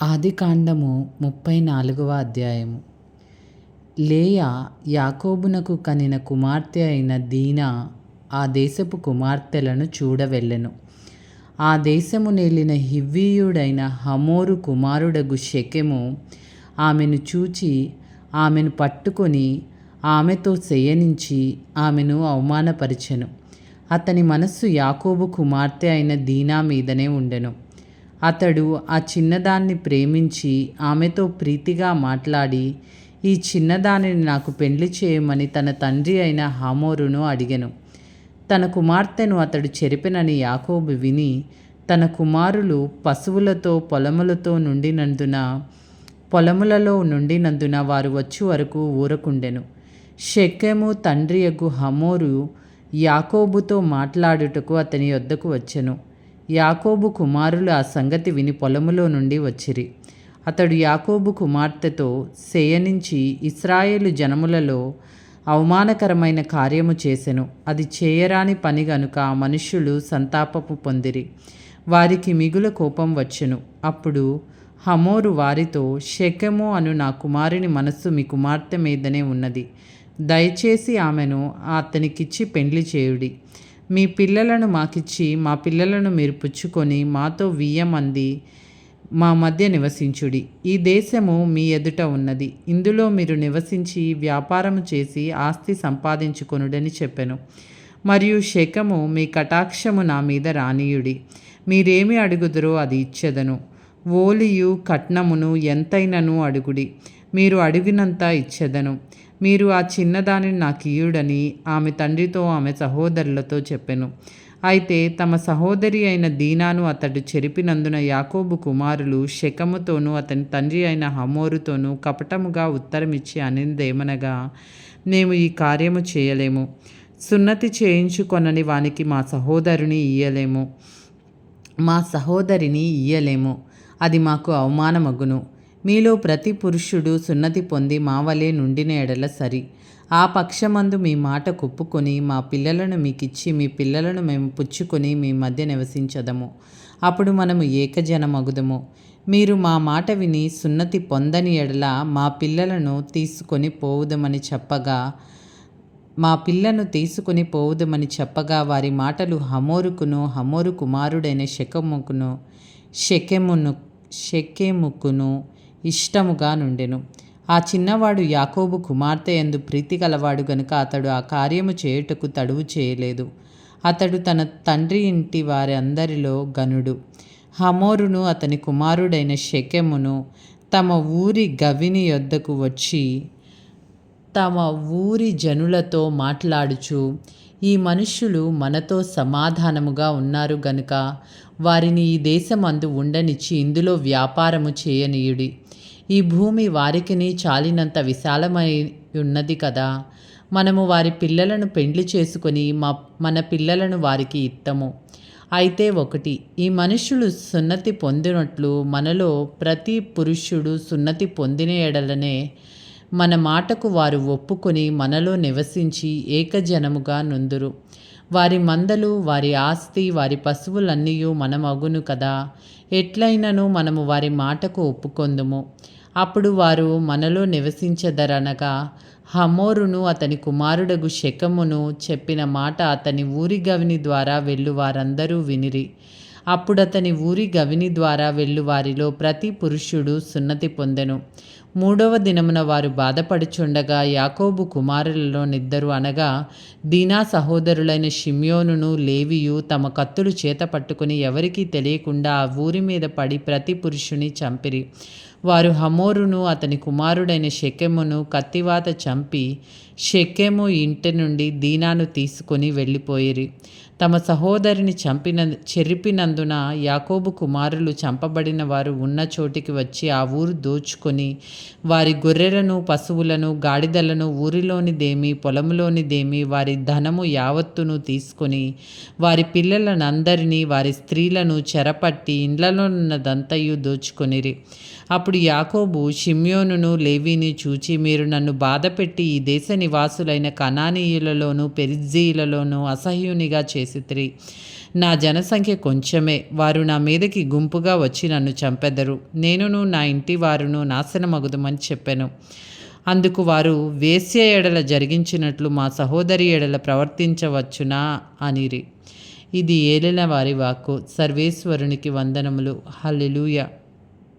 ఆదికాండము 34వ అధ్యాయము. లేయా యాకోబునకు కనిన కుమార్తె అయిన దీనా ఆ దేశపు కుమార్తెలను చూడవెళ్ళెను. ఆ దేశము నేలిన హివ్వీయుడైన హమోరు కుమారుడగు షెకెము ఆమెను చూచి ఆమెను పట్టుకొని ఆమెతో శయనించి ఆమెను అవమానపరిచెను. అతని మనస్సు యాకోబు కుమార్తె అయిన దీనా మీదనే ఉండెను. అతడు ఆ చిన్నదాన్ని ప్రేమించి ఆమెతో ప్రీతిగా మాట్లాడి, ఈ చిన్నదానిని నాకు పెండ్లి చేయమని తన తండ్రి అయిన హమోరును అడిగెను. తన కుమార్తెను అతడు చెరిపెనని యాకోబు విని, తన కుమారులు పశువులతో పొలములలో నుండినందున వారు వచ్చు వరకు ఊరకుండెను. షెకెము తండ్రియగు హమోరు యాకోబుతో మాట్లాడుటకు అతని యొద్దకు వచ్చెను. యాకోబు కుమారులు ఆ సంగతి విని పొలములో నుండి వచ్చిరి. అతడు యాకోబు కుమార్తెతో శయనించి ఇశ్రాయేలు జనములలో అవమానకరమైన కార్యము చేసెను. అది చేయరాని పని గనుక ఆ మనుష్యులు సంతాపము పొందిరి. వారికి మిగుల కోపం వచ్చెను. అప్పుడు హమోరు వారితో, షెకెము అను నా కుమారుని మనస్సు మీ కుమార్తె మీదనే ఉన్నది. దయచేసి ఆమెను అతనికిచ్చి పెండ్లి చేయుడి. మీ పిల్లలను మాకిచ్చి మా పిల్లలను మీరు పుచ్చుకొని మాతో 1000 మంది మా మధ్య నివసించుడి. ఈ దేశము మీ ఎదుట ఉన్నది. ఇందులో మీరు నివసించి వ్యాపారము చేసి ఆస్తి సంపాదించుకొనుడని చెప్పెను. మరియు షెకెము, మీ కటాక్షము నా మీద రానీయుడి. మీరేమి అడుగుదురో అది ఇచ్చెదను. ఓలియు కట్నమును ఎంతైనను అడుగుడి, మీరు అడిగినంత ఇచ్చెదను. మీరు ఆ చిన్నదానిని నాకు ఇయ్యుడని ఆమె తండ్రితో ఆమె సహోదరులతో చెప్పెను. అయితే తమ సహోదరి అయిన దీనాను అతడు చెరిపినందున యాకోబు కుమారులు షెకెముతోనూ అతని తండ్రి అయిన హమోరుతోనూ కపటముగా ఉత్తరమిచ్చి అనిందేమనగా, మేము ఈ కార్యము చేయలేము. సున్నతి చేయించుకొనని వానికి మా సహోదరిని ఇయ్యలేము. అది మాకు అవమానమగును. మీలో ప్రతి పురుషుడు సున్నతి పొంది మా వలె నుండిన ఎడల సరి. ఆ పక్షమందు మీ మాట కొప్పుకొని మా పిల్లలను మీకిచ్చి మీ పిల్లలను మేము పుచ్చుకొని మీ మధ్య నివసించదము. అప్పుడు మనము ఏకజనమగుదము. మీరు మా మాట విని సున్నతి పొందని ఎడల మా పిల్లను తీసుకొని పోవుదమని వారి మాటలు హమోరుకును హమోరు కుమారుడైన షెకెముకును ఇష్టముగా నుండెను. ఆ చిన్నవాడు యాకోబు కుమార్తె యందు ప్రీతి గలవాడు గనుక అతడు ఆ కార్యము చేయుటకు తడువు చేయలేదు. అతడు తన తండ్రి ఇంటి వారందరిలో గనుడు. హమోరును అతని కుమారుడైన షెకెమును తమ ఊరి గవిని యొద్దకు వచ్చి తమ ఊరి జనులతో మాట్లాడుచు, ఈ మనుష్యులు మనతో సమాధానముగా ఉన్నారు గనుక వారిని ఈ దేశమందు ఉండనిచ్చి ఇందులో వ్యాపారము చేయనీయుడి. ఈ భూమి వారికిని చాలినంత విశాలమై ఉన్నది కదా. మనము వారి పిల్లలను పెండ్లి చేసుకొని మన పిల్లలను వారికి ఇత్తము. అయితే ఒకటి, ఈ మనుష్యులు సున్నతి పొందినట్లు మనలో ప్రతి పురుషుడు సున్నతి పొందిన ఎడలనే మన మాటకు వారు ఒప్పుకొని మనలో నివసించి ఏకజనముగా నుందురు. వారి మందలు, వారి ఆస్తి, వారి పశువులన్నీయు మనమగును కదా. ఎట్లయినను మనము వారి మాటకు ఒప్పుకొందుము. అప్పుడు వారు మనలో నివసించెదరనగా హమోరును అతని కుమారుడగు షెకెమును చెప్పిన మాట అతని ఊరి గవిని ద్వారా వెళ్ళు వారందరూ వినిరి. అప్పుడు అతని ఊరి గవిని ద్వారా వెళ్ళు వారిలో ప్రతి పురుషుడు సున్నతి పొందెను. 3వ దినమున వారు బాధపడుచుండగా యాకోబు కుమారులలో నిద్దరు అనగా దీనా సహోదరులైన షిమ్యోనును లేవియు తమ కత్తులు చేత పట్టుకుని ఎవరికీ తెలియకుండా ఆ ఊరి మీద పడి ప్రతి పురుషుని చంపిరి. వారు హమోరును అతని కుమారుడైన షెకెమును కత్తివాత చంపి షెకెము ఇంటి నుండి దీనాను తీసుకొని వెళ్ళిపోయిరి. తమ సహోదరిని చెరిపినందున యాకోబు కుమారులు చంపబడిన వారు ఉన్న చోటికి వచ్చి ఆ ఊరు దోచుకొని వారి గొర్రెలను, పశువులను, గాడిదలను, ఊరిలోనిదేమి పొలములోనిదేమి వారి ధనము యావత్తును తీసుకొని వారి పిల్లలనందరినీ వారి స్త్రీలను చెరపట్టి ఇండ్లలోనున్నదంతయు దోచుకొనిరి. అప్పుడు యాకోబు షిమ్యోనును లేవీని చూచి, మీరు నన్ను బాధపెట్టి ఈ దేశ నివాసులైన కనానీయులలోను పెరిజ్జీయులలోను అసహ్యునిగా చేసితిరి. నా జనసంఖ్య కొంచెమే, వారు నా మీదకి గుంపుగా వచ్చి నన్ను చంపెదరు, నేనును నా ఇంటి వారును నాశనమగుదుమని చెప్పెను. అందుకు వారు, వేశ్య ఎడల జరిగించినట్లు మా సహోదరి ఎడల ప్రవర్తించవచ్చునా అనిరి. ఇది ఏలిన వారి వాక్కు. సర్వేశ్వరునికి వందనములు. హల్లెలూయా.